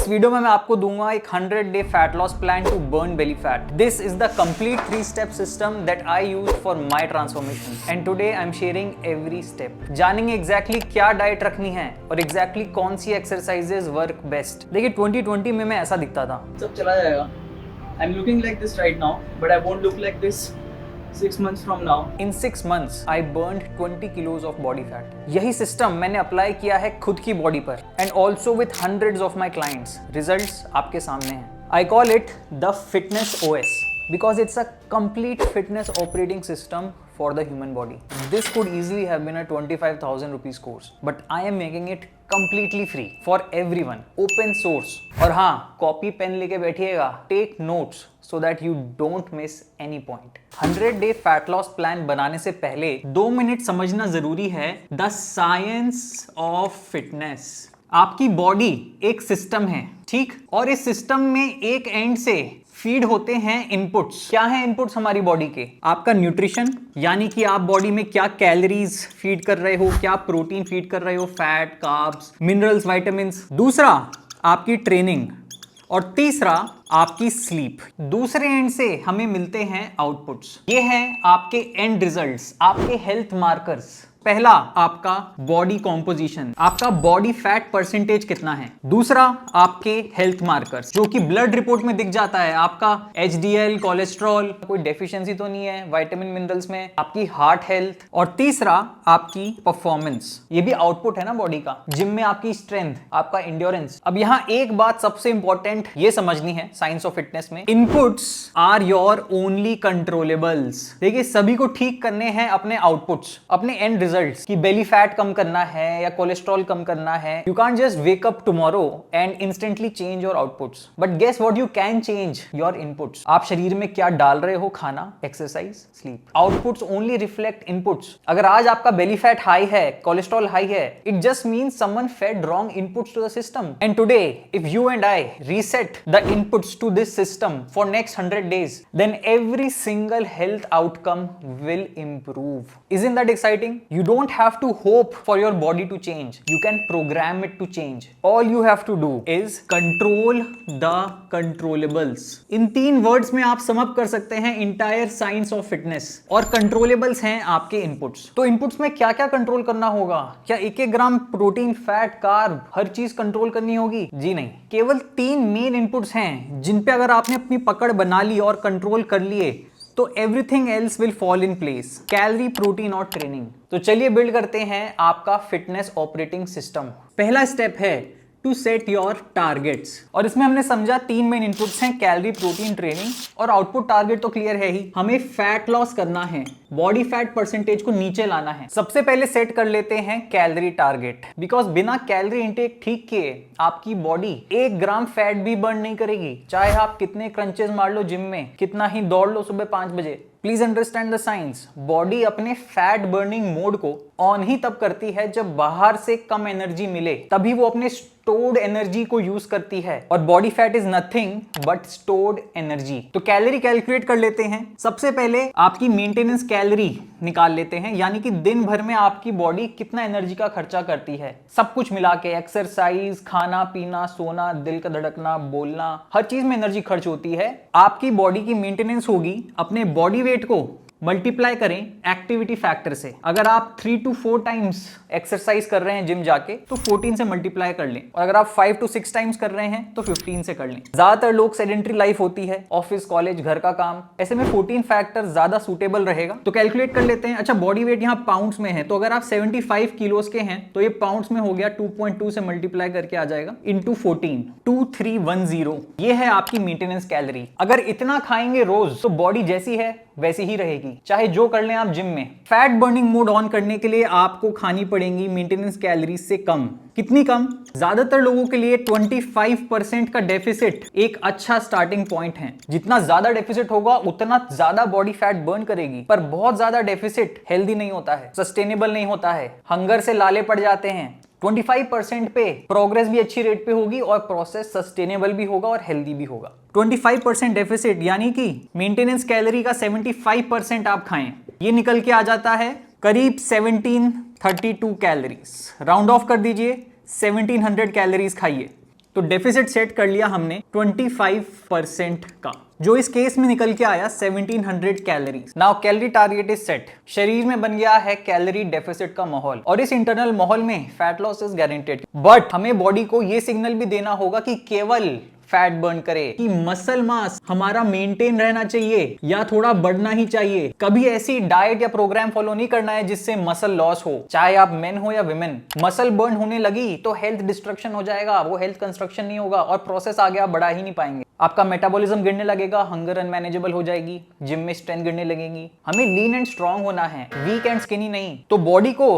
इस वीडियो में मैं आपको दूंगा एक 100-day fat loss plan to burn belly fat. This is the complete 3-step system that I use for my transformation and today I am sharing every step. जानेंगे exactly क्या diet रखनी है और एग्जैक्टली कौन सी एक्सरसाइजेज वर्क बेस्ट। देखिए 2020 में मैं ऐसा दिखता था, सब चला जाएगा। I am looking like this right now but I won't look like this 6 months from now. In 6 months, I burned 20 kilos of body fat. यही सिस्टम मैंने अप्लाई किया है खुद की बॉडी पर and also with hundreds of my clients. Results आपके सामने हैं. I call it the Fitness OS because it's a complete fitness operating system for the human body. This could easily have been a 25,000 rupees course, but I am making it completely free for everyone, open source. और हाँ, copy pen लेके बैठिएगा, take notes so that you don't miss any point. 100-day fat loss plan बनाने से पहले 2 minute समझना जरूरी है the science of fitness. आपकी बॉडी एक सिस्टम है, ठीक? और इस सिस्टम में एक एंड से फीड होते हैं इनपुट्स। क्या है इनपुट्स हमारी बॉडी के? आपका न्यूट्रिशन, यानी कि आप बॉडी में क्या कैलोरीज फीड कर रहे हो, क्या प्रोटीन फीड कर रहे हो, फैट, कार्ब्स, मिनरल्स, विटामिन्स। दूसरा आपकी ट्रेनिंग और तीसरा आपकी स्लीप। दूसरे एंड से हमें मिलते हैं आउटपुट्स। ये हैं आपके एंड रिजल्ट्स, आपके हेल्थ मार्कर्स। पहला आपका बॉडी कॉम्पोजिशन, आपका बॉडी फैट परसेंटेज कितना है। दूसरा आपके हेल्थ मार्कर्स जो कि ब्लड रिपोर्ट में दिख जाता है, आपका एचडीएल, कोलेस्ट्रॉल, कोई डेफिशिएंसी तो नहीं है विटामिन मिनरल्स में, आपकी हार्ट हेल्थ। और तीसरा आपकी परफॉर्मेंस, ये भी आउटपुट है ना बॉडी का। जिम में आपकी स्ट्रेंथ, आपका इंड्योरेंस। अब यहाँ एक बात सबसे इंपॉर्टेंट ये समझनी है साइंस ऑफ फिटनेस में, inputs are your only controllables. देखिए सभी को ठीक करने हैं अपने आउटपुट्स, अपने एंड रिजल्ट्स कि बेली फैट कम करना है या कोलेस्ट्रॉल कम करना है। You can't just wake up tomorrow and instantly change your outputs, but guess what you can change your inputs. आप शरीर में क्या डाल रहे हो, खाना, exercise, sleep. Outputs only reflect inputs. अगर आज आपका बेली फैट हाई है, कोलेस्ट्रॉल हाई है, it just means someone fed wrong inputs to the system. And today if you and I reset the inputs to this system for next 100 days, then every single health outcome will improve. Isn't that exciting? You don't have to hope for your body to change. You can program it to change. All you have to do is control the controllables. In 3 words में आप sum up कर सकते हैं entire science of fitness. और controllables हैं आपके inputs. तो inputs में क्या क्या कंट्रोल करना होगा? क्या 1-1 ग्राम प्रोटीन, फैट, कार्ब हर चीज कंट्रोल करनी होगी? जी नहीं। केवल 3 मेन इनपुट्स हैं जिन पे अगर आपने अपनी पकड़ बना ली और कंट्रोल कर लिए तो everything else will fall in place. Calorie, protein और ट्रेनिंग। तो चलिए बिल्ड करते हैं आपका फिटनेस ऑपरेटिंग सिस्टम। पहला स्टेप है टू सेट योर टारगेट्स। और इसमें हमने समझा 3 मेन इनपुट्स हैं, कैलोरी, प्रोटीन, ट्रेनिंग। और आउटपुट टारगेट तो क्लियर है ही, हमें फैट लॉस करना है, बॉडी फैट परसेंटेज को नीचे लाना है। सबसे पहले सेट कर लेते हैं कैलोरी टारगेट, बिकॉज बिना कैलोरी इंटेक ठीक किए आपकी बॉडी 1 ग्राम फैट भी बर्न नहीं करेगी, चाहे आप कितने क्रंचेस मार लो जिम में, कितना ही दौड़ लो सुबह 5 बजे। Please understand the science. Body अपने फैट बर्निंग मोड को ऑन ही तब करती है जब बाहर से कम एनर्जी मिले, तभी वो अपने स्टोर्ड एनर्जी को यूज करती है। और body fat is nothing but stored energy. तो कैलोरी कैलकुलेट कर लेते हैं। सबसे पहले आपकी मेंटेनेंस कैलोरी निकाल लेते हैं, यानी कि दिन भर में आपकी बॉडी कितना एनर्जी का खर्चा करती है, सब कुछ मिला के। एक्सरसाइज, खाना पीना, सोना, दिल का धड़कना, बोलना, हर चीज में एनर्जी खर्च होती है। आपकी बॉडी की मेंटेनेंस होगी अपने बॉडी वेट को मल्टीप्लाई करें एक्टिविटी फैक्टर से। अगर आप 3 to 4 टाइम्स एक्सरसाइज कर रहे हैं जिम जाके तो 14 से मल्टीप्लाई कर लें, और अगर आप 5 to 6 टाइम्स कर रहे हैं तो 15 से कर लें। ज्यादातर लोग सेडेंटरी लाइफ होती है, ऑफिस, कॉलेज, घर का काम, ऐसे में 14 फैक्टर ज्यादा सूटेबल रहेगा। तो कैलकुलेट कर लेते हैं। अच्छा, बॉडी वेट यहाँ पाउंड्स में है, तो अगर आप 75 किलोस के हैं तो ये पाउंड्स में हो गया, 2.2 से मल्टीप्लाई करके आ जाएगा इंटू 14, 2310। ये है आपकी मेंटेनेंस कैलोरी। अगर इतना खाएंगे रोज तो बॉडी जैसी है वैसी ही रहेगी, चाहे जो कर लें आप जिम में। फैट बर्निंग मोड ऑन करने के लिए आपको खानी पड़ेंगी मेंटेनेंस कैलोरीज से कम। कितनी कम? ज्यादातर लोगों के लिए 25% का डेफिसिट एक अच्छा स्टार्टिंग पॉइंट है। जितना ज्यादा डेफिसिट होगा उतना ज्यादा बॉडी फैट बर्न करेगी, पर बहुत ज्यादा डेफिसिट हेल्दी नहीं होता है, सस्टेनेबल नहीं होता है, हंगर से लाले पड़ जाते हैं। 25% पे प्रोग्रेस भी अच्छी रेट पे होगी और प्रोसेस सस्टेनेबल भी होगा और हेल्दी भी होगा। 25% डेफिसिट यानी कि मेंटेनेंस कैलोरी का 75% आप खाएं, ये निकल के आ जाता है करीब 1732 कैलोरीज। राउंड ऑफ कर दीजिए, 1700 कैलोरीज खाइए तो डेफिसिट सेट कर लिया हमने 25% का, जो इस केस में निकल के आया 1700 calories. Now calorie target is set. शरीर में बन गया है कैलोरी डेफिसिट का माहौल, और इस इंटरनल माहौल में fat loss is guaranteed. But हमें बॉडी को ये सिग्नल भी देना होगा कि केवल फैट बर्न करे, कि मसल मास हमारा मेंटेन रहना चाहिए या थोड़ा बढ़ना ही चाहिए। कभी ऐसी डाइट या प्रोग्राम फॉलो नहीं करना है जिससे मसल लॉस हो, चाहे आप मेन हो या विमेन। मसल बर्न होने लगी तो हेल्थ डिस्ट्रक्शन हो जाएगा, वो हेल्थ कंस्ट्रक्शन नहीं होगा और प्रोसेस आगे आप बढ़ा ही नहीं पाएंगे। आपका मेटाबॉलिज्म गिरने लगेगा, हंगर अनमैनेजेबल हो जाएगी, जिम में स्ट्रेंथ गिरने लगेगी। हमें लीन एंड स्ट्रांग होना है, वीक एंड स्किनी नहीं। तो बॉडी को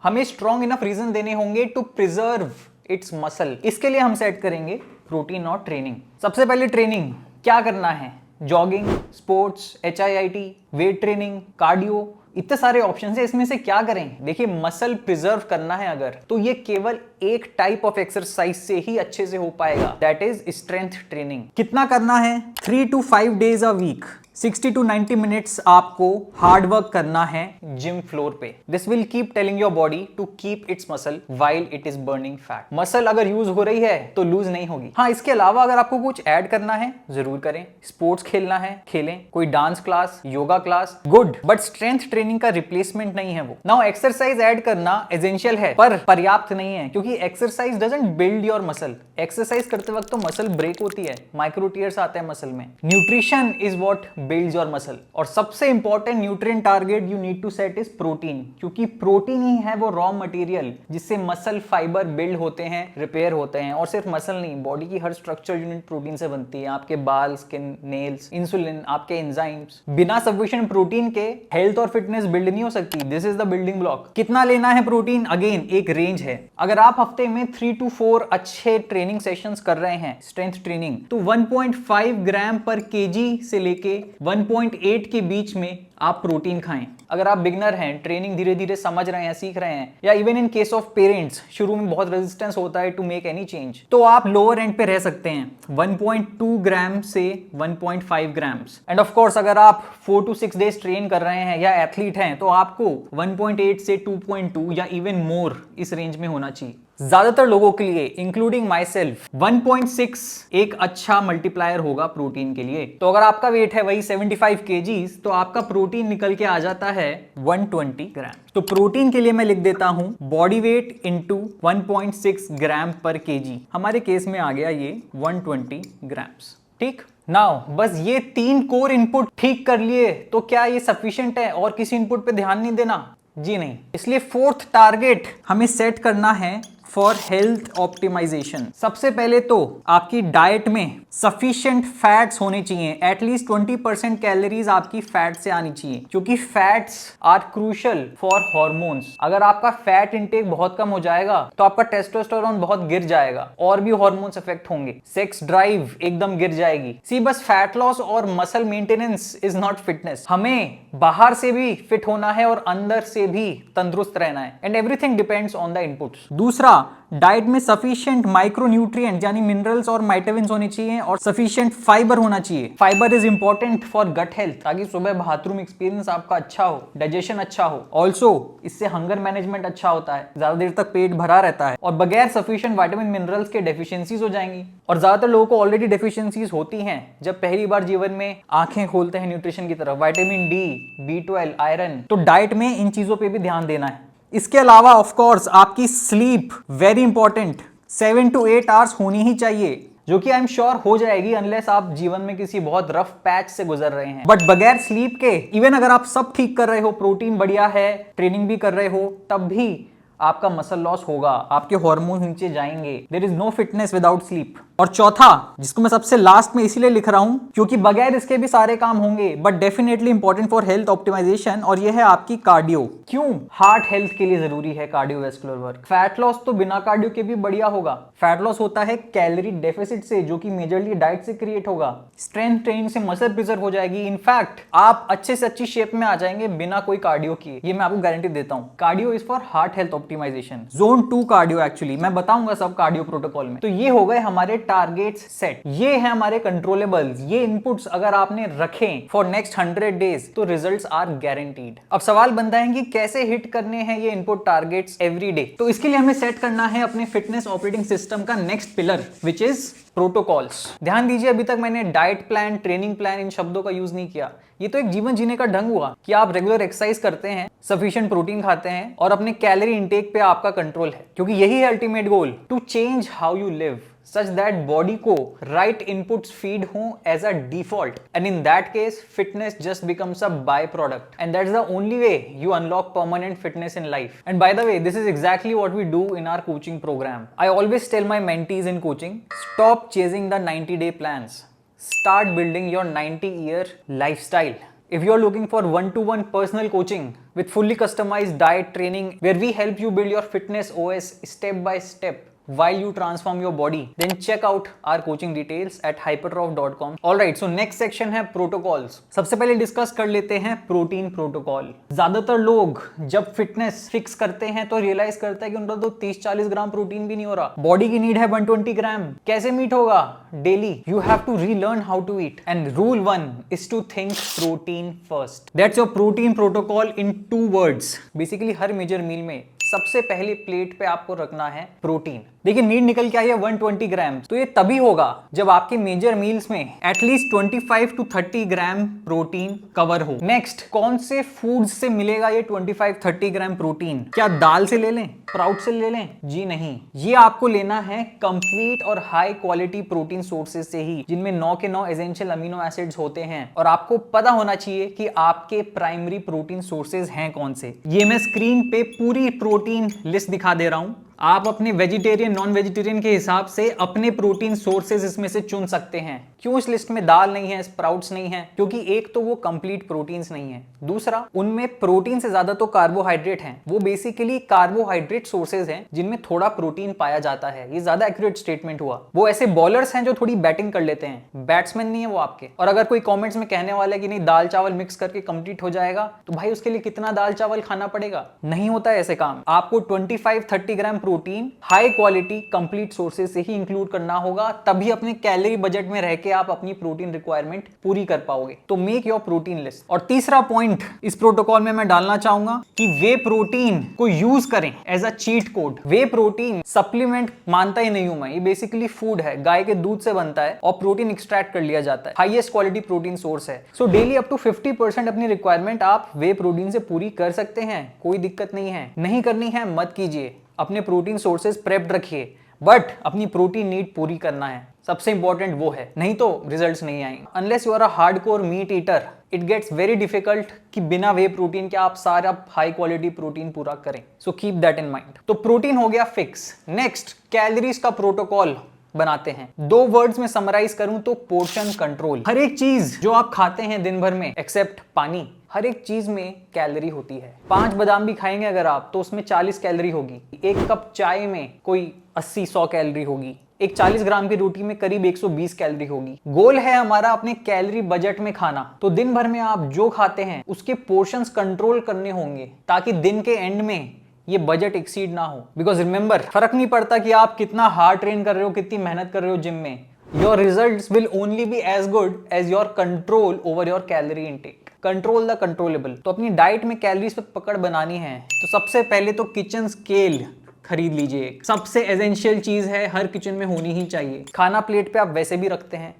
हमें स्ट्रांग इनफ रीजन देने होंगे टू प्रिजर्व इट्स मसल। इसके लिए हम सेट करेंगे प्रोटीन और ट्रेनिंग। सबसे पहले ट्रेनिंग क्या करना है, jogging, sports, HIIT, weight training, cardio, इतने सारे ऑप्शन है। इसमें से क्या करें? देखिए, मसल प्रिजर्व करना है अगर, तो ये केवल एक टाइप ऑफ एक्सरसाइज से ही अच्छे से हो पाएगा, दैट इज स्ट्रेंथ ट्रेनिंग। कितना करना है? 3 to 5 days a week, 60 to 90 minutes आपको हार्ड वर्क करना है जिम फ्लोर पे। This will keep telling your body to keep its muscle while it is burning fat. Muscle अगर यूज हो रही है तो लूज नहीं होगी। हाँ, इसके अलावा अगर आपको कुछ ऐड करना है जरूर करें। स्पोर्ट्स खेलना है खेलें, कोई dance class, yoga class, good, but strength training का रिप्लेसमेंट नहीं है वो। नाउ एक्सरसाइज ऐड करना एसेंशियल है पर पर्याप्त नहीं है, क्योंकि exercise doesn't build your muscle. Exercise करते वक्त तो मसल ब्रेक होती है, माइक्रो टीयर्स आते हैं मसल में। Nutrition is what builds your muscle. और सबसे important nutrient target you need to set is protein, क्योंकि प्रोटीन ही है वो रॉ मटेरियल जिससे मसल फाइबर बिल्ड होते हैं, रिपेयर होते हैं। और सिर्फ मसल नहीं, बॉडी की हर स्ट्रक्चर यूनिट प्रोटीन से बनती है। आपके बाल, स्किन, नेल्स, इंसुलिन, आपके एंजाइम्स। बिना सफिशिएंट प्रोटीन के हेल्थ और फिटनेस बिल्ड नहीं हो सकती। This is the building block. कितना लेना है प्रोटीन? अगेन एक रेंज है। अगर आप हफ्ते में 3 to 4 अच्छे ट्रेनिंग सेशंस कर रहे हैं स्ट्रेंथ ट्रेनिंग, तो 1.5 ग्राम पर केजी से लेके 1.8 के बीच में आप प्रोटीन खाएं। अगर आप बिगनर हैं, ट्रेनिंग धीरे धीरे समझ रहे हैं, सीख रहे हैं, या even in case of parents शुरू में बहुत रेजिस्टेंस होता है टू मेक एनी चेंज, तो आप लोअर एंड पे रह सकते हैं 1.2 ग्राम से 1.5 ग्राम्स। एंड ऑफ कोर्स अगर आप 4 to 6 डेज ट्रेन कर रहे हैं या एथलीट हैं, तो आपको 1.8 से 2.2 या इवन मोर इस रेंज में होना चाहिए। ज्यादातर लोगों के लिए इंक्लूडिंग माई सेल्फ 1.6 एक अच्छा मल्टीप्लायर होगा प्रोटीन के लिए। तो अगर आपका वेट है वही 75 kgs, तो आपका प्रोटीन निकल के आ जाता है 120 ग्राम। तो प्रोटीन के लिए मैं लिख देता हूं बॉडी वेट इंटू 1.6 ग्राम पर केजी। हमारे केस में आ गया ये 120 ग्राम्स। ठीक, नाउ बस ये 3 कोर इनपुट ठीक कर लिए तो क्या ये सफिशिएंट है और किसी इनपुट पे ध्यान नहीं देना? जी नहीं। इसलिए 4th टारगेट हमें सेट करना है फॉर हेल्थ ऑप्टिमाइजेशन। सबसे पहले तो आपकी डाइट में सफिशिएंट फैट्स होने चाहिए। एटलीस्ट 20% कैलोरीज आपकी फैट से आनी चाहिए, क्योंकि fats are crucial for hormones. अगर आपका फैट इंटेक बहुत कम हो जाएगा तो आपका टेस्टोस्टेरोन बहुत गिर जाएगा और भी हॉर्मोन्स इफेक्ट होंगे, सेक्स ड्राइव एकदम गिर जाएगी। सी, बस फैट लॉस और muscle maintenance is not fitness. हमें बाहर से भी फिट होना है और अंदर से भी तंदुरुस्त रहना है, and everything depends on the inputs. दूसरा, डाइट में सफिशिएंट माइक्रोन्यूट्रिएंट यानी मिनरल्स और विटामिन्स होने चाहिए और सफिशिएंट फाइबर होना चाहिए। Fibre is important for gut health, ताकि सुबह बाथरूम एक्सपीरियंस आपका अच्छा हो, डाइजेशन अच्छा हो। ऑल्सो इससे हंगर मैनेजमेंट अच्छा होता है, ज्यादा देर तक पेट भरा रहता है। और बगैर सफिशिएंट विटामिन मिनरल्स के डेफिशिएंसीज हो जाएंगी, और ज्यादातर लोगों को ऑलरेडी डेफिशिएंसीज होती हैं जब पहली बार जीवन में आंखें खोलते हैं न्यूट्रिशन की तरफ। Vitamin D, B12, iron. तो डाइट में इन चीजों पे भी ध्यान देना है। इसके अलावा ऑफ कोर्स आपकी sleep very important, 7 to 8 hours होनी ही चाहिए, जो कि आई एम श्योर हो जाएगी अनलेस आप जीवन में किसी बहुत रफ पैच से गुजर रहे हैं। बट बगैर स्लीप के इवन अगर आप सब ठीक कर रहे हो, प्रोटीन बढ़िया है, ट्रेनिंग भी कर रहे हो, तब भी आपका मसल लॉस होगा, आपके हार्मोन्स नीचे जाएंगे। There is no fitness without sleep. और चौथा, जिसको मैं सबसे लास्ट में इसीलिए लिख रहा हूं क्योंकि बगैर इसके भी सारे काम होंगे, but definitely important for health optimisation, और ये है आपकी कार्डियो। क्यों? हार्ट हेल्थ के लिए जरूरी है कार्डियोवैस्कुलर वर्क। फैट लॉस तो बिना कार्डियो के भी बढ़िया होगा। फैट लॉस होता है कैलोरी डेफिसिट से, जो कि मेजरली डाइट से क्रिएट होगा। स्ट्रेंथ ट्रेनिंग से मसल प्रिजर्व हो जाएगी। इनफैक्ट आप अच्छे से अच्छी शेप में आ जाएंगे बिना कोई कार्डियो किए, ये मैं आपको गारंटी देता हूं। Cardio is for heart health optimisation. Zone 2 cardio, actually मैं बताऊंगा सब कार्डियो प्रोटोकॉल में। तो ये हो गए हमारे टारगेट्स सेट। ये है हमारे कंट्रोलेबल्स। ये इनपुट्स अगर आपने रखे फॉर नेक्स्ट 100 डेज तो रिजल्ट्स आर गारंटीड। अब सवाल बनता है कि कैसे हिट करने हैं ये इनपुट टारगेट्स एवरी डे। तो इसके लिए हमें सेट करना है अपने फिटनेस ऑपरेटिंग सिस्टम का next pillar, which is protocols. ध्यान दीजिए, अभी तक मैंने diet plan, training plan in शब्दों का यूज नहीं किया। ये तो एक जीवन जीने का ढंग हुआ कि आप रेगुलर एक्सरसाइज करते हैं, सफिशिएंट प्रोटीन खाते हैं और अपने कैलोरी इंटेक पे आपका कंट्रोल है, क्योंकि यही है ultimate goal, to change how you live such that body को right inputs feed हों as a default, and in that case fitness just becomes a byproduct, and that's the only way you unlock permanent fitness in life. And by the way, this is exactly what we do in our coaching program. I always tell my mentees in coaching, stop chasing the 90-day plans, start building your 90-year lifestyle. If you're looking for one-to-one personal coaching with fully customized diet training where we help you build your fitness OS step by step while you transform your body, then check out our coaching details at hypertroph.com. Alright, so next section है protocols. सबसे पहले discuss कर लेते हैं protein protocol. ज्यादातर लोग जब fitness fix करते हैं तो रियलाइज करते हैं कि उनका तो 30-40 ग्राम प्रोटीन भी नहीं हो रहा। बॉडी की नीड है 120 ग्राम, कैसे मीट होगा? Daily you have to relearn how to eat, and rule 1 is to think protein first. That's your protein protocol in 2 words. Basically हर मेजर मील में सबसे पहले प्लेट पे आपको रखना है प्रोटीन। देखिए नीड निकल के आई है 120 ग्राम, तो ये तभी होगा जब आपके मेजर मील्स में at least 25 to 30 gram protein cover हो। नेक्स्ट, कौन से फूड से मिलेगा ये 25-30 ग्राम प्रोटीन? क्या दाल से ले लें, स्प्राउट से ले लें? जी नहीं, ये आपको लेना है कंप्लीट और हाई क्वालिटी प्रोटीन सोर्सेज से ही, जिनमें 9 के 9 एसेंशियल अमीनो एसिड्स होते हैं। और आपको पता होना चाहिए कि आपके प्राइमरी प्रोटीन सोर्सेज हैं कौन से। ये मैं स्क्रीन पे पूरी प्रोटीन लिस्ट दिखा दे रहा हूं। आप अपने वेजिटेरियन नॉन वेजिटेरियन के हिसाब से अपने प्रोटीन सोर्सेज इसमें से चुन सकते हैं। क्यों इस लिस्ट में दाल नहीं है, स्प्राउट्स नहीं है? क्योंकि एक तो वो कंप्लीट प्रोटीन्स नहीं है, दूसरा उनमें प्रोटीन से ज्यादा तो कार्बोहाइड्रेट हैं। वो बेसिकली कार्बोहाइड्रेट सोर्सेज हैं जिनमें थोड़ा प्रोटीन पाया जाता है। ये ज्यादा एक्यूरेट स्टेटमेंट हुआ। वो ऐसे बॉलर्स हैं जो थोड़ी बैटिंग कर लेते हैं, बैट्समैन नहीं है वो आपके। और अगर कोई कॉमेंट्स में कहने वाला है कि नहीं दाल चावल मिक्स करके कंप्लीट हो जाएगा, तो भाई उसके लिए कितना दाल चावल खाना पड़ेगा? नहीं होता है ऐसे काम। आपको 25-30 gram protein high quality complete sources से ही इंक्लूड करना होगा, तभी अपने कैलोरी बजट में रह के आप अपनी प्रोटीन रिक्वायरमेंट पूरी कर पाओगे। तो मेक योर प्रोटीन लिस्ट। और तीसरा पॉइंट इस प्रोटोकॉल में मैं डालना चाहूंगा कि वे प्रोटीन को यूज करें एज अ चीट कोड। वे प्रोटीन सप्लीमेंट मानता ही नहीं हूं मैं, ये बेसिकली फूड है, गाय के दूध से बनता है और प्रोटीन एक्सट्रैक्ट कर लिया जाता है। हाईएस्ट क्वालिटी प्रोटीन सोर्स है। सो डेली अप टू 50% अपनी रिक्वायरमेंट आप वे प्रोटीन से पूरी कर सकते हैं, कोई दिक्कत नहीं है। नहीं करनी है मत कीजिए, अपने प्रोटीन सोर्सेज प्रेप्ड रखिए, बट अपनी प्रोटीन नीड पूरी करना है, सबसे इंपॉर्टेंट वो है, नहीं तो रिजल्ट्स नहीं आएंगे। Unless you are a hardcore meat eater, it gets very difficult कि बिना वे प्रोटीन के आप सारा हाई क्वालिटी प्रोटीन पूरा करें। So keep that in mind. तो प्रोटीन हो गया फिक्स। नेक्स्ट, कैलोरीज का प्रोटोकॉल बनाते हैं। 2 वर्ड्स में समराइज करूं तो पोर्शन कंट्रोल। हर एक चीज जो आप खाते हैं दिन भर में एक्सेप्ट पानी, हर एक चीज में कैलोरी होती है। 5 बादाम भी खाएंगे अगर आप तो उसमें 40 कैलोरी होगी। 1 कप चाय में कोई 80-100 कैलोरी होगी। एक 40 ग्राम की रोटी में करीब 120 कैलोरी होगी। गोल है हमारा अपने कैलोरी बजट में खाना। तो दिन भर में आप जो खाते हैं उसके पोर्शंस कंट्रोल करने होंगे, ताकि दिन के एंड में ये बजट एक्सीड ना हो। बिकॉज रिमेंबर, फर्क नहीं पड़ता कि आप कितना हार्ड ट्रेन कर रहे हो, कितनी मेहनत कर रहे हो जिम में, your results will only be as good as your control over your calorie intake. Control the controllable. तो अपनी डाइट में कैलोरीज पे पकड़ बनानी है तो सबसे पहले तो किचन स्केल खरीद लीजिए। सबसे एसेंशियल चीज है, हर किचन में होनी ही चाहिए। खाना प्लेट पे आप वैसे भी रखते हैं,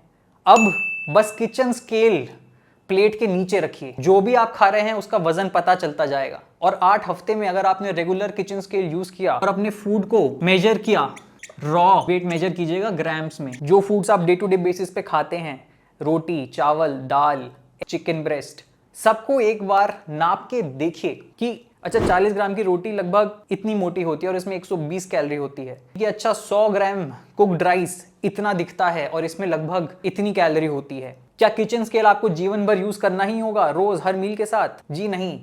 अब बस किचन स्केल प्लेट के नीचे रखिए। जो भी आप खा रहे हैं उसका वजन पता चलता जाएगा। और 8 हफ्ते में अगर आपने रेगुलर किचन स्केल यूज किया और अपने फूड को मेजर किया, रॉ वेट मेजर कीजिएगा ग्राम्स में। जो फूड्स आप डे टू डे बेसिस पे खाते हैं, रोटी, चावल, दाल, चिकन ब्रेस्ट, सबको एक बार नाप के देखिए कि अच्छा 40 ग्राम की रोटी लगभग इतनी मोटी होती है और इसमें 120 कैलोरी होती है। कि अच्छा 100 ग्राम कुक्ड राइस इतना दिखता है और इसमें लगभग इतनी कैलोरी होती है। क्या किचन स्केल आपको जीवन भर यूज करना ही होगा रोज हर मील के साथ? जी नहीं।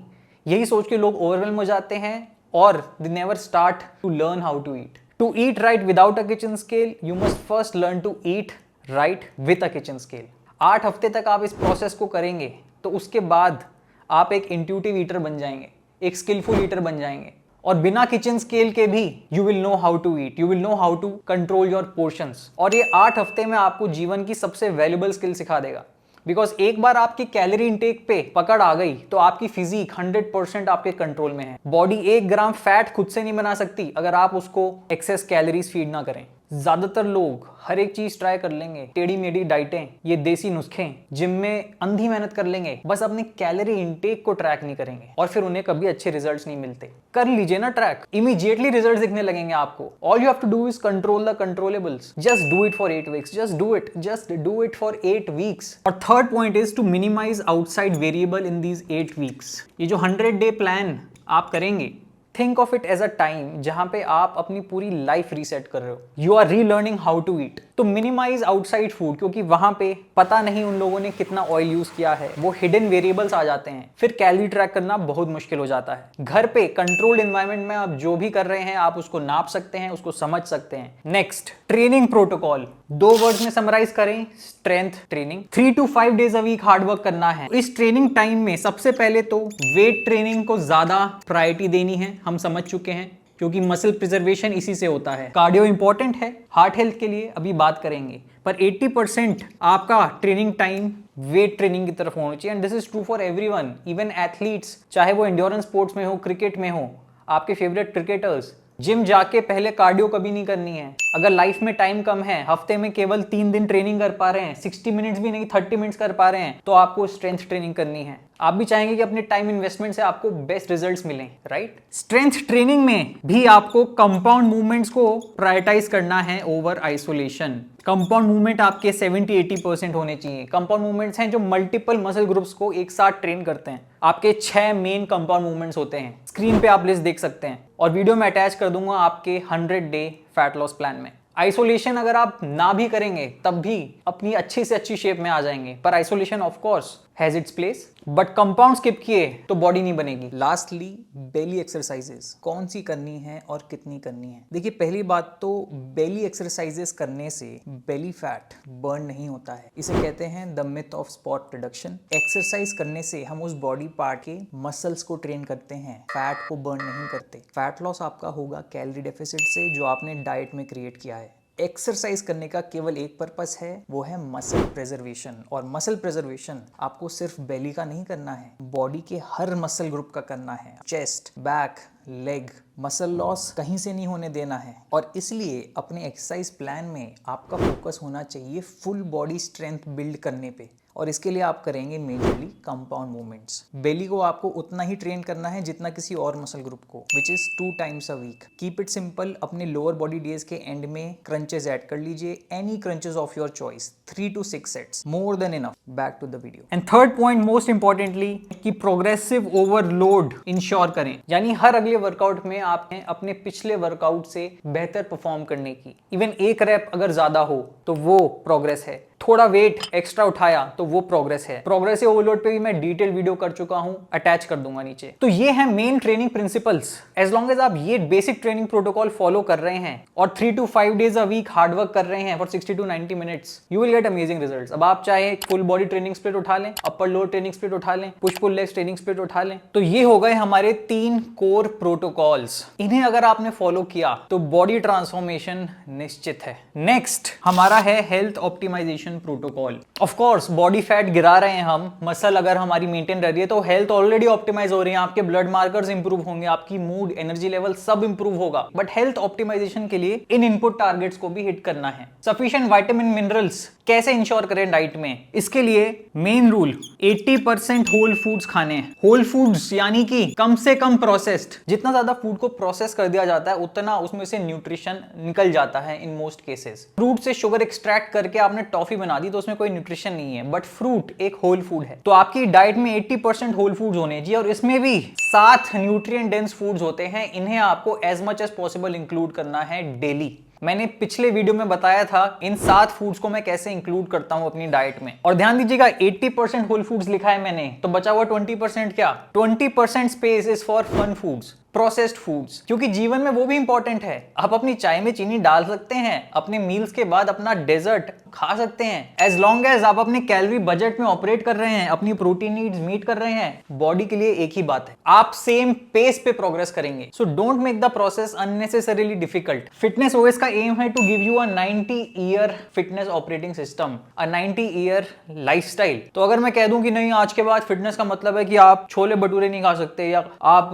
यही सोच के लोग ओवरवेल्म हो जाते हैं और they never start to learn how to eat. To eat right without a kitchen scale, you must first learn to eat right with a kitchen scale. 8 हफ्ते तक आप इस प्रोसेस को करेंगे तो उसके बाद आप एक इंट्यूटिव ईटर बन जाएंगे, एक स्किलफुल ईटर बन जाएंगे और बिना किचन स्केल के भी you will know how to eat, you will know how to control your portions. और ये 8 हफ्ते में आपको जीवन की सबसे वैल्यूबल स्किल सिखा देगा। बिकॉज एक बार आपकी कैलोरी इंटेक पे पकड़ आ गई तो आपकी फिजिक 100% आपके कंट्रोल में है। बॉडी 1 ग्राम फैट खुद से नहीं बना सकती अगर आप उसको एक्सेस कैलोरीज फीड ना करें। ज्यादातर लोग हर एक चीज ट्राई कर लेंगे, टेढ़ी मेढ़ी डाइटें, ये देसी नुस्खे, जिम में अंधी मेहनत कर लेंगे, बस अपनी कैलोरी इंटेक को ट्रैक नहीं करेंगे और फिर उन्हें कभी अच्छे रिजल्ट्स नहीं मिलते। कर लीजिए ना ट्रैक, इमीडिएटली रिजल्ट्स दिखने लगेंगे आपको। All you have to do is control the controllables. Just do it for 8 weeks, just do it for 8 weeks. और third point is to minimize outside variable in these 8 weeks. ये जो 100 day plan आप करेंगे, think of it as a time जहां पे आप अपनी पूरी लाइफ रीसेट कर रहे हो। You are relearning how to eat. तो मिनिमाइज आउटसाइड फूड, क्योंकि वहां पे पता नहीं उन लोगों ने कितना ऑयल यूज किया है, वो हिडन वेरिएबल्स आ जाते हैं, फिर कैलोरी ट्रैक करना बहुत मुश्किल हो जाता है। घर पे कंट्रोल्ड एनवायरनमेंट में आप जो भी कर रहे हैं आप उसको नाप सकते हैं, उसको समझ सकते हैं। Next, training protocol. 2 वर्ड्स में समराइज करें, strength training. 3 to 5 days a week hard work करना है। इस ट्रेनिंग टाइम में सबसे पहले तो वेट ट्रेनिंग को ज्यादा प्रायोरिटी देनी है, हम समझ चुके हैं, क्योंकि मसल प्रिजर्वेशन इसी से होता है। कार्डियो इंपॉर्टेंट है हार्ट हेल्थ के लिए, अभी बात करेंगे, पर 80% आपका ट्रेनिंग टाइम वेट ट्रेनिंग की तरफ होना चाहिए। And this is true for everyone, even athletes, चाहे वो एंड्योरेंस स्पोर्ट्स में हो, क्रिकेट में हो, आपके फेवरेट क्रिकेटर्स। जिम जाके पहले कार्डियो कभी नहीं करनी है। अगर लाइफ में टाइम कम है, हफ्ते में केवल 3 दिन ट्रेनिंग कर पा रहे हैं, 60 मिनट्स भी नहीं 30 मिनट्स कर पा रहे हैं, तो आपको स्ट्रेंथ ट्रेनिंग करनी है। आप भी चाहेंगे कि अपने टाइम इन्वेस्टमेंट से आपको बेस्ट रिजल्ट्स मिलें, राइट? स्ट्रेंथ ट्रेनिंग में भी आपको कंपाउंड मूवमेंट्स को प्रायोरिटाइज करना है ओवर आइसोलेशन। कंपाउंड मूवमेंट आपके 70-80% होने चाहिए। कंपाउंड मूवमेंट्स हैं जो मल्टीपल मसल ग्रुप्स को एक साथ ट्रेन करते हैं। आपके 6 मेन कंपाउंड मूवमेंट्स होते हैं, स्क्रीन पे आप लिस्ट देख सकते हैं और वीडियो में अटैच कर दूंगा आपके 100 डे फैट लॉस प्लान में। आइसोलेशन अगर आप ना भी करेंगे तब भी अपनी अच्छी से अच्छी शेप में आ जाएंगे, पर isolation of course has its place, but compound skip किए तो बॉडी नहीं बनेगी। लास्टली, बेली एक्सरसाइजेस कौन सी करनी है और कितनी करनी है। देखिए, पहली बात तो बेली एक्सरसाइजेस करने से बेली फैट बर्न नहीं होता है। इसे कहते हैं the myth of spot reduction. Exercise करने से हम उस बॉडी पार्ट के मसल्स को ट्रेन करते हैं, फैट को बर्न नहीं करते। फैट लॉस आपका होगा कैलोरी डेफिसिट से, जो आपने डाइट में क्रिएट किया है। एक्सरसाइज करने का केवल एक पर्पस है, वो है मसल प्रिजर्वेशन। और मसल प्रिजर्वेशन आपको सिर्फ बेली का नहीं करना है, बॉडी के हर मसल ग्रुप का करना है। Chest, back, leg, muscle loss कहीं से नहीं होने देना है। और इसलिए अपने एक्सरसाइज प्लान में आपका फोकस होना चाहिए फुल बॉडी स्ट्रेंथ बिल्ड करने पे। और इसके लिए आप करेंगे मेजरली कंपाउंड मूवमेंट्स। बेली को आपको उतना ही ट्रेन करना है जितना किसी और मसल ग्रुप को, which is 2 times a week. Keep it simple. अपने लोअर बॉडी डेज के एंड में क्रंचेस ऐड कर लीजिए, any crunches of your choice, 3 to 6 sets, more than enough. Back to the video. And third point, most importantly, कि progressive overload ensure करें, यानी हर अगले workout में आपने अपने पिछले वर्कआउट से बेहतर परफॉर्म करने की। इवन 1 रैप अगर ज्यादा हो तो वो प्रोग्रेस है, थोड़ा वेट एक्स्ट्रा उठाया तो वो प्रोग्रेस है। प्रोग्रेसिव ओवरलोड पे भी मैं डिटेल वीडियो कर चुका हूं, अटैच कर दूंगा नीचे। तो ये है main training principles. As long as आप ये बेसिक ट्रेनिंग प्रोटोकॉल फॉलो कर रहे हैं और 3 to 5 days a week hard work कर रहे हैं for 60 to 90 minutes, you will get amazing results. अब आप चाहे फुल बॉडी ट्रेनिंग स्प्लिट उठा लें, अपर लोअर ट्रेनिंग स्प्लिट उठा लें, push pull legs training split उठा लें, तो ये हो गए हमारे 3 कोर प्रोटोकॉल्स। इन्हें अगर आपने फॉलो किया तो बॉडी ट्रांसफॉर्मेशन निश्चित है। नेक्स्ट हमारा है health optimisation protocol. Of course body fat गिरा रहे हैं हम, मसल अगर हमारी मेंटेन रह रही है तो हेल्थ ऑलरेडी ऑप्टिमाइज हो रही है, आपके ब्लड मार्कर्स इंप्रूव होंगे, आपकी मूड, एनर्जी लेवल सब इंप्रूव होगा। बट हेल्थ ऑप्टिमाइजेशन के लिए इन इनपुट टारगेट्स को भी हिट करना है। सफिशिएंट विटामिन मिनरल्स कैसे इंश्योर करें डाइट में, इसके लिए मेन रूल 80% होल फूड्स खाने हैं। होल फूड्स यानी कि कम से कम प्रोसेस्ड। जितना ज्यादा फूड को प्रोसेस कर दिया जाता है उतना उसमें से न्यूट्रिशन निकल जाता है इन मोस्ट केसेस। फ्रूट से शुगर एक्सट्रैक्ट करके आपने टॉफी बना दी तो उसमें कोई न्यूट्रिशन नहीं है, बट फ्रूट एक होल फूड है। तो आपकी डाइट में 80% होल फूड्स होने चाहिए और इसमें भी 7 न्यूट्रिएंट डेंस फूड्स होते हैं। इन्हें आपको as much as possible include करना है डेली। मैंने पिछले वीडियो में बताया था इन 7 फूड्स को मैं कैसे इंक्लूड करता हूं अपनी डाइट में। और ध्यान दीजिएगा 80% होल फूड्स लिखा है मैंने, तो बचा हुआ 20% क्या? 20% space is for fun foods, processed foods, क्योंकि जीवन में वो भी इंपॉर्टेंट है। आप अपनी चाय में चीनी डाल सकते हैं, अपने मील्स के बाद अपना डेजर्ट खा सकते हैं एज लॉन्ग एज आप अपने कैलोरी बजट में ऑपरेट कर रहे हैं, अपनी प्रोटीन नीड्स मीट कर रहे हैं। बॉडी के लिए एक ही बात है, आप सेम पेस पे प्रोग्रेस करेंगे। So don't make the process unnecessarily difficult. Fitness OS का एम है to give you a 90 year fitness operating system, a 90 year lifestyle. तो अगर मैं कह दूं कि नहीं आज के बाद फिटनेस का मतलब है कि आप छोले भटूरे नहीं खा सकते या आप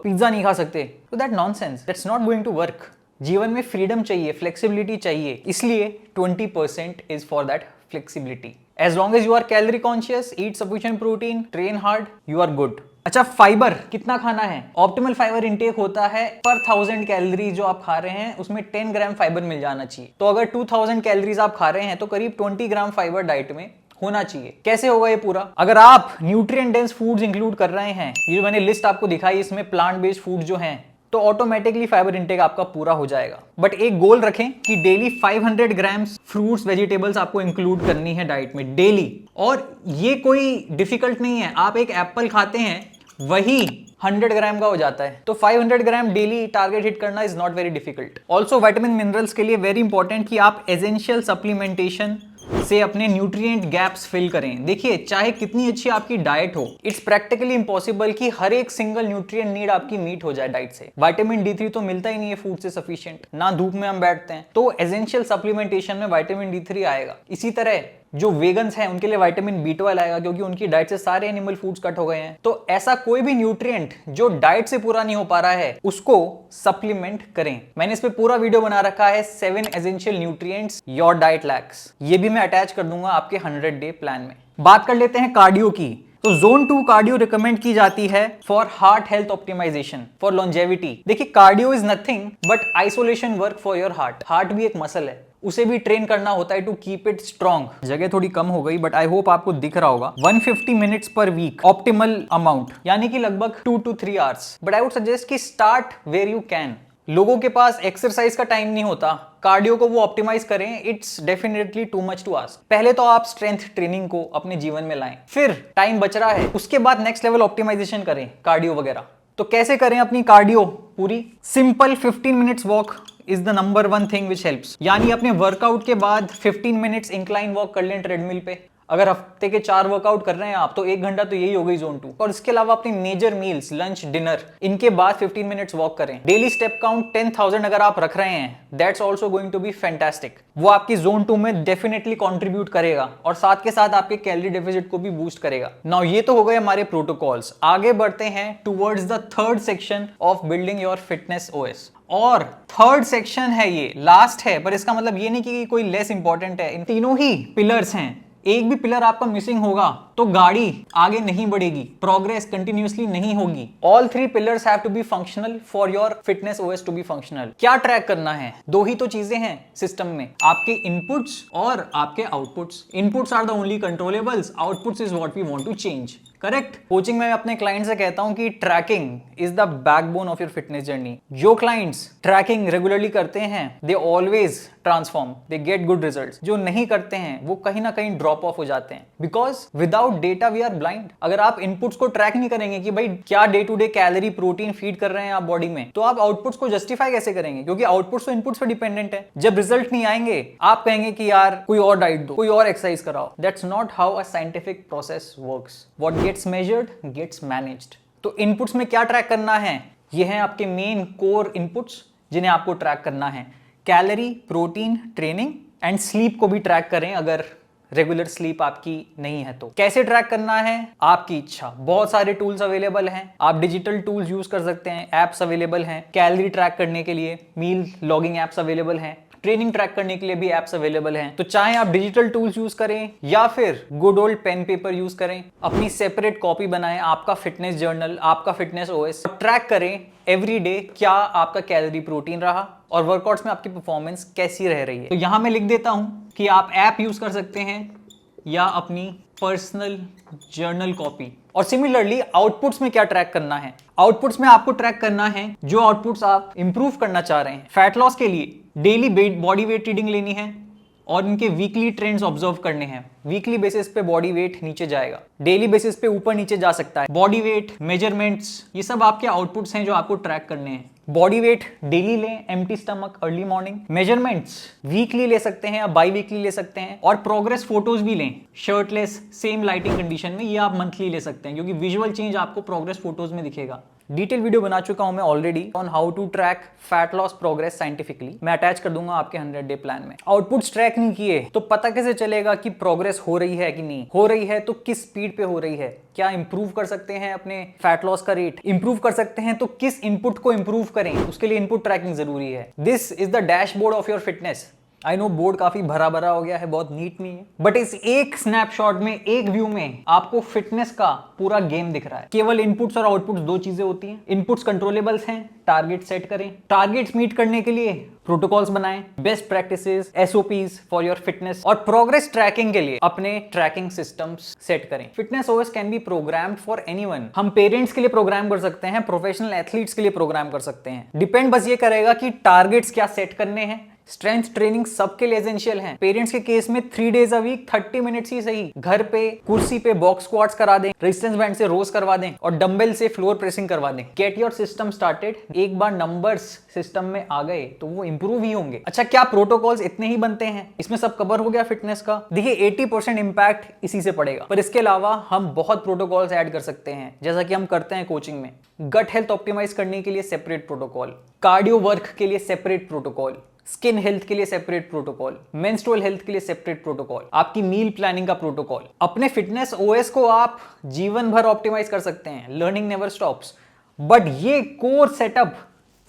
पिज्जा नहीं खा सकते, तो that nonsense, that's not going to work. जीवन में फ्रीडम चाहिए, फ्लेक्सिबिलिटी चाहिए, इसलिए 20% is for that flexibility. As long as you are calorie conscious, eat sufficient protein, train hard, you are good. अच्छा, फाइबर कितना खाना है? ऑप्टिमल फाइबर इंटेक होता है पर 1000 कैलोरी जो आप खा रहे हैं उसमें 10 ग्राम फाइबर मिल जाना चाहिए। तो अगर 2000 कैलोरीज आप खा रहे हैं तो करीब 20 ग्राम फाइबर डाइट में होना चाहिए। कैसे होगा ये पूरा? अगर आप न्यूट्रिएंट डेंस फूड्स इंक्लूड कर रहे हैं, ये जो मैंने लिस्ट आपको दिखाई इसमें प्लांट बेस्ड फूड जो हैं, तो ऑटोमेटिकली फाइबर इंटेक आपका पूरा हो जाएगा। बट एक गोल रखें कि डेली 500 ग्राम्स फ्रूट्स वेजिटेबल्स आपको इंक्लूड करनी है डाइट में डेली। और ये कोई डिफिकल्ट नहीं है, आप एक एप्पल खाते हैं वही 100 ग्राम का हो जाता है। तो 500 ग्राम डेली टारगेट हिट करना is not very difficult. Also vitamin minerals के लिए वेरी इंपॉर्टेंट कि आप एसेंशियल सप्लीमेंटेशन से अपने न्यूट्रिएंट गैप्स फिल करें। देखिए, चाहे कितनी अच्छी आपकी डाइट हो, इट्स प्रैक्टिकली इम्पॉसिबल कि हर एक सिंगल न्यूट्रिएंट नीड आपकी मीट हो जाए डाइट से। विटामिन D3 तो मिलता ही नहीं है फूड से सफिशिएंट, ना धूप में हम बैठते हैं, तो एसेंशियल सप्लीमेंटेशन में विटामिन D3 आएगा। इसी तरह जो वेगन्स हैं उनके लिए विटामिन B12 आएगा, क्योंकि उनकी डाइट से सारे एनिमल फूड्स कट हो गए हैं। तो ऐसा कोई भी न्यूट्रिएंट जो डाइट से पूरा नहीं हो पा रहा है उसको सप्लीमेंट करें। मैंने इस पे पूरा वीडियो बना रखा है, 7 essential nutrients your diet lakhs. ये भी मैं अटैच कर दूंगा आपके 100 डे प्लान में। बात कर लेते हैं कार्डियो की। तो जोन 2 कार्डियो रिकमेंड की जाती है for heart health optimization, for longevity. देखिए, cardio is nothing but isolation work for your heart. Heart भी एक मसल है, उसे भी ट्रेन करना होता है टू कीप इट स्ट्रॉन्ग। जगह थोड़ी कम हो गई बट आई होप आपको दिख रहा होगा। 150 मिनट्स पर वीक ऑप्टिमल अमाउंट, यानी कि लगभग 2 to 3 hours. But I would suggest कि स्टार्ट वेयर यू कैन। लोगों के पास एक्सरसाइज का टाइम नहीं होता, कार्डियो को वो ऑप्टिमाइज करें, it's definitely too much to ask. पहले तो आप स्ट्रेंथ ट्रेनिंग को अपने जीवन में लाएं, फिर टाइम बच रहा है उसके बाद नेक्स्ट लेवल ऑप्टिमाइजेशन करें कार्डियो वगैरह। तो कैसे करें अपनी कार्डियो पूरी? Simple 15 minutes walk is the number 1 thing which helps. यानी अपने वर्कआउट के बाद 15 मिनट्स इंक्लाइन वॉक कर लें ट्रेडमिल पे। अगर हफ्ते के 4 वर्कआउट कर रहे हैं आप तो 1 घंटा तो यही हो गई जोन 2। और इसके अलावा अपनी मेजर मील्स, लंच, डिनर, इनके बाद 15 मिनट्स वॉक करें। डेली स्टेप काउंट 10,000 अगर आप रख रहे हैं, that's also going to be fantastic. वो आपकी जोन 2 में डेफिनेटली कंट्रीब्यूट करेगा और साथ के साथ आपके कैलोरी डेफिसिट को भी बूस्ट करेगा। नाउ ये तो हो गए हमारे प्रोटोकॉल्स। आगे बढ़ते हैं towards the third section of building your fitness OS. और थर्ड सेक्शन है, ये लास्ट है, पर इसका मतलब ये नहीं कि कोई लेस इंपॉर्टेंट है। इन तीनों ही पिलर्स हैं, एक भी पिलर आपका मिसिंग होगा तो गाड़ी आगे नहीं बढ़ेगी, प्रोग्रेस कंटिन्यूअसली नहीं होगी। All 3 pillars have to be functional for your fitness OS to be functional. क्या ट्रैक करना है? 2 ही तो चीजें हैं सिस्टम में, आपके इनपुट्स और आपके outputs. Inputs are the only controllables, outputs is what we want to change. Correct? Coaching में अपने क्लाइंट से कहता हूं कि tracking is the backbone of your fitness journey. जो क्लाइंट्स ट्रैकिंग रेगुलरली करते हैं they always transform, they get good results. जो नहीं करते हैं वो कहीं ना कहीं ड्रॉप ऑफ हो जाते हैं, because without data we are blind. अगर आप इनपुट्स को ट्रैक नहीं करेंगे कि भाई क्या day to day calorie, protein feed कर रहे हैं आप बॉडी में, तो आप आउटपुट्स को जस्टिफाई कैसे करेंगे? क्योंकि आउटपुट्स तो इनपुट्स पे डिपेंडेंट है। जब रिजल्ट नहीं आएंगे आप कहेंगे कि यार कोई और डाइट दो, कोई और एक्सरसाइज कराओ। That's not how a scientific process works. What gets measured gets managed. तो इनपुट्स में क्या ट्रैक करना है? ये हैं आपके मेन कोर इनपुट्स जिन्हें आपको ट्रैक करना है। Calorie, protein, training and sleep को भी ट्रैक करें अगर रेगुलर स्लीप आपकी नहीं है तो। कैसे ट्रैक करना है? आपकी इच्छा। बहुत सारे टूल्स अवेलेबल हैं, आप डिजिटल टूल्स यूज कर सकते हैं, एप्स अवेलेबल हैं कैलोरी ट्रैक करने के लिए, मील लॉगिंग एप्स अवेलेबल हैं, ट्रेनिंग ट्रैक करने के लिए भी एप्स अवेलेबल हैं। तो चाहे आप डिजिटल टूल्स यूज करें या फिर good old pen paper use करें, अपनी सेपरेट कॉपी बनाएं, आपका फिटनेस जर्नल, आपका फिटनेस ओएस, ट्रैक करें एवरी डे क्या आपका कैलोरी, प्रोटीन रहा और वर्कआउट्स में आपकी परफॉर्मेंस कैसी रह रही है। तो यहां मैं लिख देता हूं कि आप ऐप यूज कर सकते हैं या अपनी पर्सनल जर्नल कॉपी। और सिमिलरली आउटपुट्स में क्या ट्रैक करना है? आउटपुट्स में आपको ट्रैक करना है जो आउटपुट्स आप इंप्रूव करना चाह रहे हैं। फैट लॉस के लिए डेली बॉडी वेट रीडिंग लेनी है और इनके वीकली ट्रेंड्स ऑब्जर्व करने हैं। वीकली बेसिस पे बॉडी वेट नीचे जाएगा, डेली बेसिस पे ऊपर नीचे जा सकता है। बॉडी वेट मेजरमेंट्स, ये सब आपके आउटपुट्स हैं जो आपको ट्रैक करने हैं। बॉडी वेट डेली लें, empty stomach, early morning. Measurements weekly ले सकते हैं या बाई वीकली ले सकते हैं, और प्रोग्रेस फोटोज भी लें शर्टलेस सेम लाइटिंग कंडीशन में। ये आप मंथली ले सकते हैं क्योंकि विजुअल चेंज आपको प्रोग्रेस फोटोज में दिखेगा। डिटेल वीडियो बना चुका हूं मैं already on how to track fat loss progress scientifically, मैं अटैच कर दूंगा आपके 100 डे प्लान में। आउटपुट्स ट्रैक नहीं किए तो पता कैसे चलेगा कि प्रोग्रेस हो रही है कि नहीं हो रही है, तो किस स्पीड पे हो रही है, क्या इंप्रूव कर सकते हैं अपने फैट लॉस का रेट, इंप्रूव कर सकते हैं तो किस इनपुट को इंप्रूव करें, उसके लिए इनपुट ट्रैकिंग जरूरी है। This is the dashboard of your fitness. I know board काफी भरा भरा हो गया है, बहुत नीट नहीं है, बट इस एक स्नैपशॉट में, एक व्यू में आपको फिटनेस का पूरा गेम दिख रहा है। केवल इनपुट्स और आउटपुट्स दो चीजें होती हैं। इनपुट्स कंट्रोलेबल्स हैं, टारगेट सेट करें, टारगेट्स मीट करने के लिए प्रोटोकॉल्स बनाएं, best practices, SOPs for your fitness, और प्रोग्रेस ट्रैकिंग के लिए अपने ट्रैकिंग सिस्टम्स सेट करें। Fitness OS can be programmed for anyone. हम पेरेंट्स के लिए प्रोग्राम कर सकते हैं, प्रोफेशनल एथलीट्स के लिए प्रोग्राम कर सकते हैं। डिपेंड बस ये करेगा कि टारगेट्स क्या सेट करने हैं। स्ट्रेंथ ट्रेनिंग सबके लिए एसेंशियल है। पेरेंट्स के केस में 3 डेज अ वीक 30 मिनट्स ही सही, घर पे कुर्सी पे बॉक्स स्क्वाट्स करा दें, रेजिस्टेंस बैंड से रोज करवा दें, और डंबल से फ्लोर प्रेसिंग करवा दें। Get your system started. एक बार नंबर्स सिस्टम में आ गए तो वो इंप्रूव ही होंगे। अच्छा, क्या प्रोटोकॉल्स इतने ही बनते हैं? इसमें सब कवर हो गया फिटनेस का? देखिए 80% इंपैक्ट इसी से पड़ेगा, पर इसके अलावा हम बहुत प्रोटोकॉल्स ऐड कर सकते हैं, जैसा कि हम करते हैं कोचिंग में। गट हेल्थ ऑप्टिमाइज करने के लिए सेपरेट प्रोटोकॉल, कार्डियो वर्क के लिए सेपरेट प्रोटोकॉल, स्किन हेल्थ के लिए सेपरेट प्रोटोकॉल, मेंस्ट्रुअल हेल्थ के लिए सेपरेट प्रोटोकॉल, आपकी मील प्लानिंग का प्रोटोकॉल। अपने फिटनेस ओएस को आप जीवन भर ऑप्टिमाइज कर सकते हैं, लर्निंग नेवर स्टॉप्स, बट ये कोर सेटअप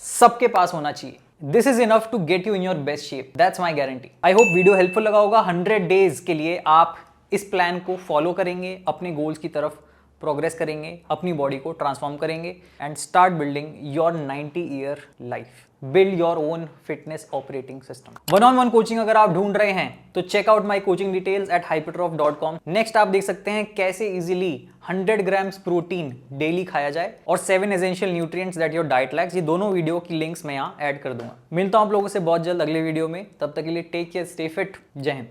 सबके पास होना चाहिए। This is enough to get you in your best shape, that's my guarantee. I hope video helpful लगा होगा। 100 डेज के लिए आप इस प्लान को फॉलो करेंगे, अपने गोल्स की तरफ प्रोग्रेस करेंगे, अपनी बॉडी को ट्रांसफॉर्म करेंगे, and start building your 90 year life. Build your own fitness operating system. 1-on-1 coaching अगर आप ढूंढ रहे हैं तो check out my coaching details at hypertroph.com। Next आप देख सकते हैं कैसे इजीली 100 ग्राम्स प्रोटीन डेली खाया जाए, और 7 essential nutrients that your diet lakhs. ये दोनों वीडियो की लिंक्स मैं यहाँ ऐड कर दूंगा। मिलता हूं आप लोगों से बहुत जल्द अगले वीडियो में, तब तक के लिए टेक केयर, स्टे फिट, जय हिंद।